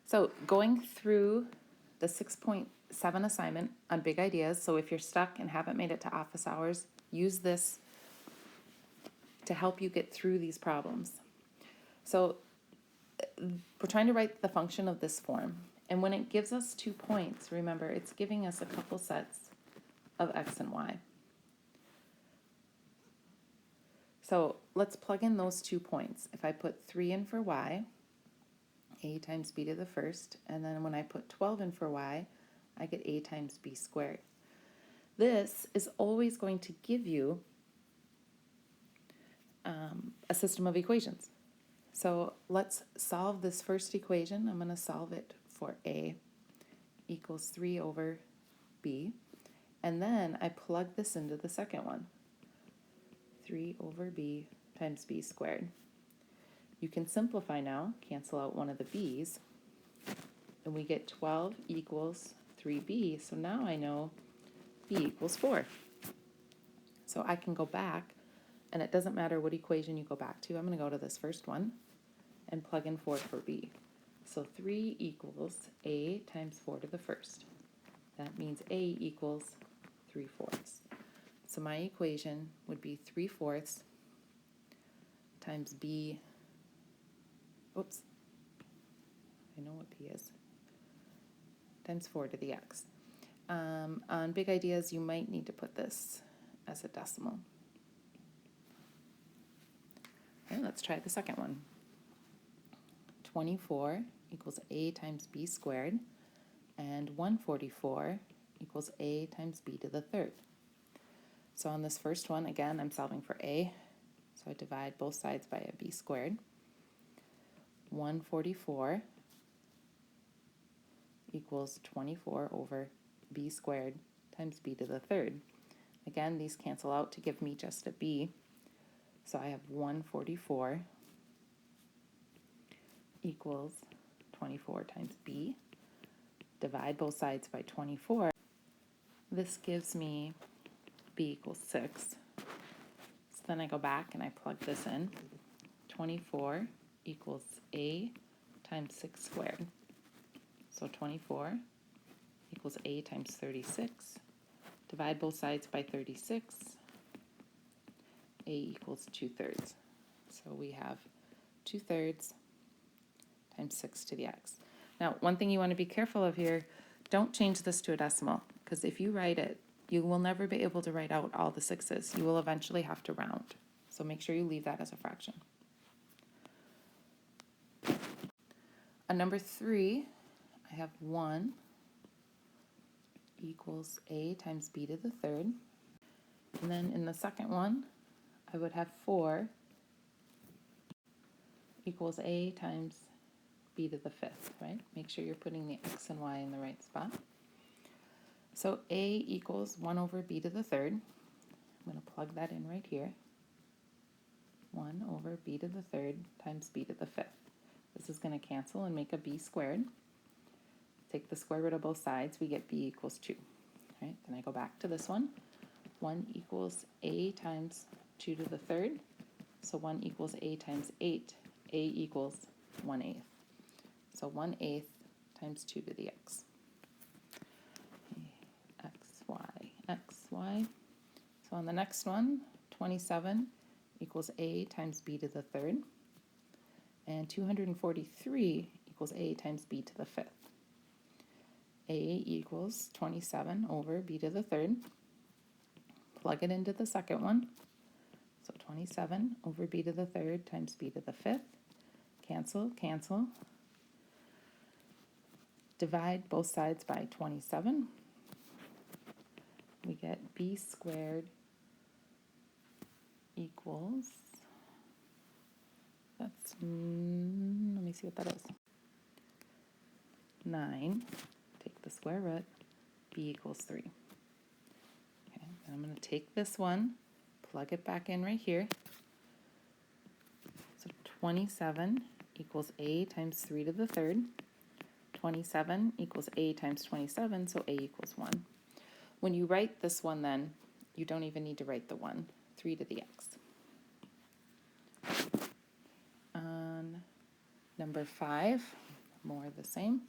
So going through the 6.7 assignment on big ideas, so if you're stuck and haven't made it to office hours, use this to help you get through these problems. So we're trying to write the function of this form. And when it gives us 2 points, remember, it's giving us a couple sets of x and y. So let's plug in those 2 points. If I put 3 in for y, a times b to the first, and then when I put 12 in for y, I get a times b squared. This is always going to give you a system of equations. So let's solve this first equation. I'm going to solve it for a equals 3 over b. And then I plug this into the second one. 3 over b times b squared. You can simplify now, cancel out one of the b's, and we get 12 equals 3b. So now I know b equals 4. So I can go back, and it doesn't matter what equation you go back to. I'm going to go to this first one and plug in 4 for b. So 3 equals a times 4 to the first. That means a equals 3/4. So my equation would be 3/4 times b, oops, I know what b is, times 4 to the x. On big ideas, you might need to put this as a decimal. Okay, let's try the second one. 24 equals a times b squared, and 144 equals a times b to the third. So on this first one, again, I'm solving for a, so I divide both sides by a b squared. 144 equals 24 over b squared times b to the third. Again, these cancel out to give me just a b. So I have 144 equals 24 times b. Divide both sides by 24. This gives me b equals 6. So then I go back and I plug this in. 24 equals a times 6 squared. So 24 equals a times 36. Divide both sides by 36. A equals 2/3. So we have 2/3 times 6 to the x. Now, one thing you want to be careful of here, don't change this to a decimal, because if you write it, you will never be able to write out all the 6's. You will eventually have to round. So make sure you leave that as a fraction. On number 3, I have 1 equals a times b to the third. And then in the second one, I would have 4 equals a times b to the fifth, right? Make sure you're putting the x and y in the right spot. So a equals 1 over b to the third. I'm going to plug that in right here. 1 over b to the third times b to the fifth. This is going to cancel and make a b squared. Take the square root of both sides, we get b equals 2. Right? Then I go back to this one. 1 equals a times 2 to the third. So 1 equals a times 8. A equals 1/8. So 1/8 times 2 to the x. X, y. So on the next one, 27 equals a times b to the third. And 243 equals a times b to the fifth. A equals 27 over b to the third. Plug it into the second one. So 27 over b to the third times b to the fifth. Cancel, cancel. Divide both sides by 27. We get b squared equals, that's, let me see what that is. 9, take the square root, b equals 3. Okay, and I'm going to take this one, plug it back in right here. So 27 equals a times 3 to the third. 27 equals a times 27, so a equals 1. When you write this one then, you don't even need to write the 1, 3 to the x. On number 5, more the same.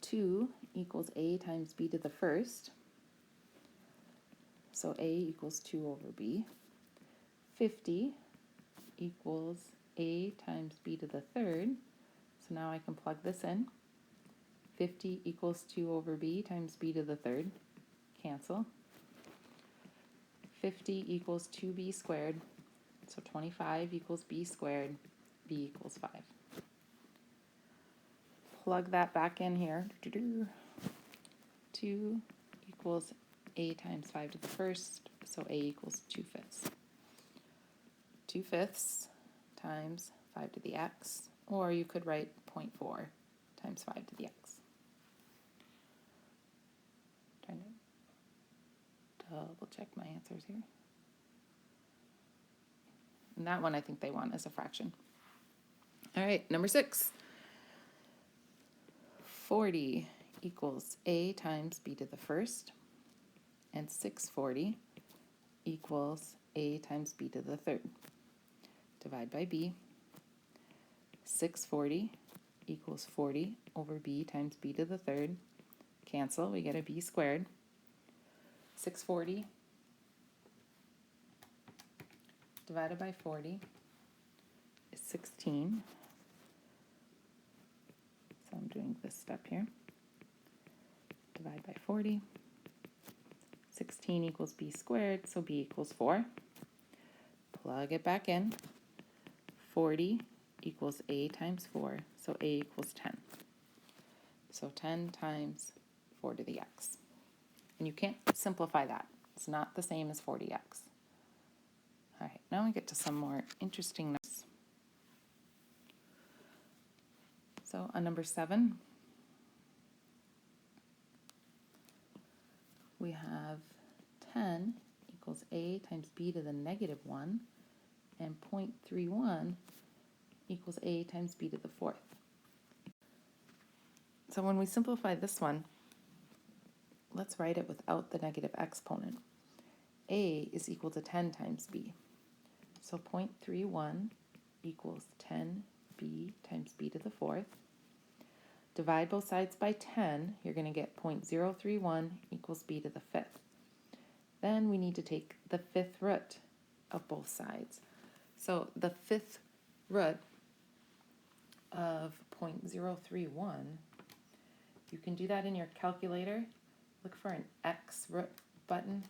2 equals a times b to the first. So a equals 2 over b. 50 equals a times b to the third. So now I can plug this in. 50 equals 2 over b times b to the third. Cancel. 50 equals 2b squared. So 25 equals b squared. B equals 5. Plug that back in here. 2 equals a times 5 to the first. So a equals 2/5. 2/5 times 5 to the x. Or you could write 0.4 times 5 to the x. Trying to double check my answers here. And that one I think they want as a fraction. All right, number 6. 40 equals a times b to the first. And 640 equals a times b to the third. Divide by b. 640 equals 40 over b times b to the third. Cancel, we get a b squared. 640 divided by 40 is 16. So I'm doing this step here. Divide by 40. 16 equals b squared, so b equals 4. Plug it back in. 40 equals a times 4, so a equals 10. So 10 times 4 to the x. And you can't simplify that. It's not the same as 40x. All right, now we get to some more interesting numbers. So on number 7, we have 10 equals a times b to the negative 1, and 0.31 equals a times b to the fourth. So when we simplify this one, let's write it without the negative exponent. A is equal to 10 times b. So 0.31 equals 10b times b to the fourth. Divide both sides by 10, you're going to get 0.031 equals b to the fifth. Then we need to take the fifth root of both sides. So the fifth root of 0.031, you can do that in your calculator. Look for an X root button,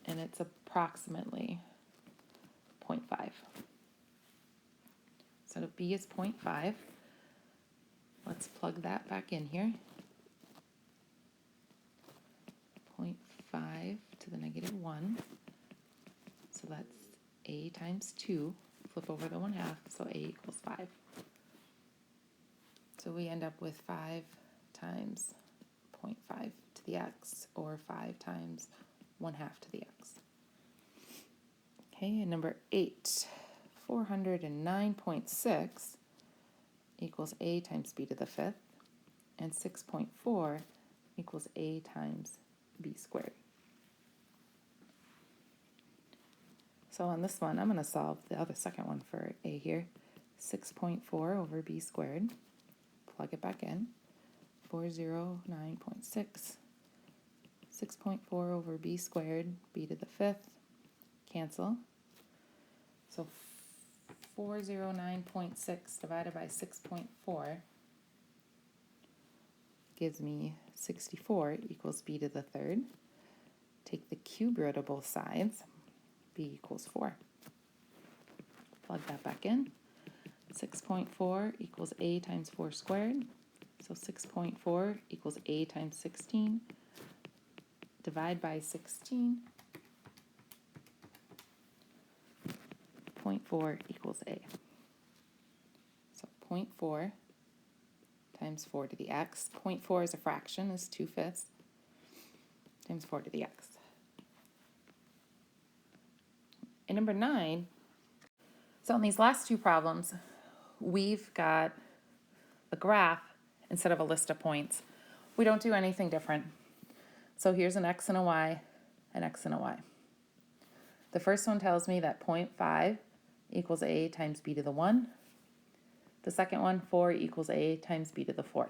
and it's approximately 0.5. So b is 0.5. Let's plug that back in here. 0.5 to the negative 1. So that's a times 2. Flip over the 1/2, so a equals 5. So we end up with 5 times 0.5 to the x, or 5 times 1/2 to the x. Okay, and number 8, 409.6 equals a times b to the fifth, and 6.4 equals a times b squared. So on this one, I'm going to solve the second one for a here. 6.4 over b squared. Plug it back in. 409.6. 6.4 over b squared, b to the fifth. Cancel. So 409.6 divided by 6.4 gives me 64 equals b to the third. Take the cube root of both sides. B equals 4. Plug that back in. 6.4 equals a times 4 squared. So 6.4 equals a times 16. Divide by 16. 0.4 equals a. So 0.4 times 4 to the x. 0.4 is a fraction, is 2/5, times 4 to the x. In number 9, so in these last two problems, we've got a graph instead of a list of points. We don't do anything different. So here's an x and a y, an x and a y. The first one tells me that 0.5 equals a times b to the 1. The second one, 4 equals a times b to the fourth.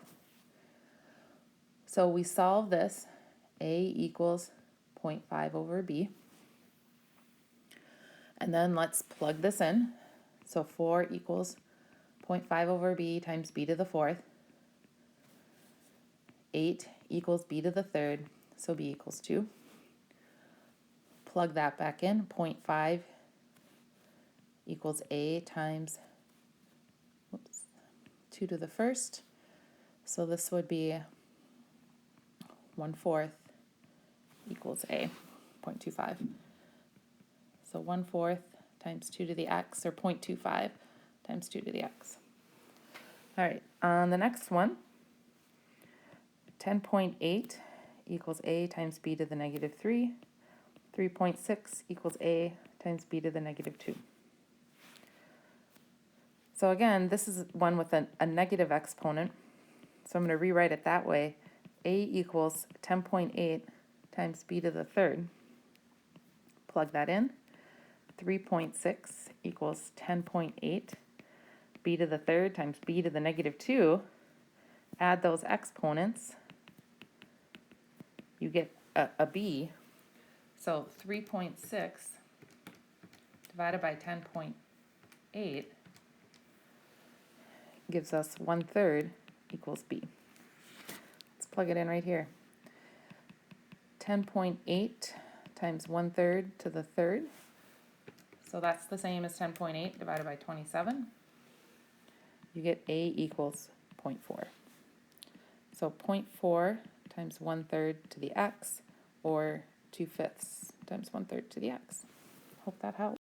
So we solve this, a equals 0.5 over b. And then let's plug this in. So 4 equals 0.5 over b times b to the fourth. 8 equals b to the third, so b equals 2. Plug that back in, 0.5 equals a times 2 to the first. So this would be 1/4 equals a, 0.25. So 1/4 times 2 to the x, or 0.25 times 2 to the x. All right, on the next one, 10.8 equals a times b to the negative 3. 3.6 equals a times b to the negative 2. So again, this is one with a negative exponent. So I'm going to rewrite it that way. A equals 10.8 times b to the third. Plug that in. 3.6 equals 10.8 b to the third times b to the negative 2. Add those exponents. You get a b. So 3.6 divided by 10.8 gives us 1/3 equals b. Let's plug it in right here. 10.8 times 1/3 to the third. So that's the same as 10.8 divided by 27. You get a equals 0.4. So 0.4 times 1/3 to the x, or 2/5 times 1/3 to the x. Hope that helps.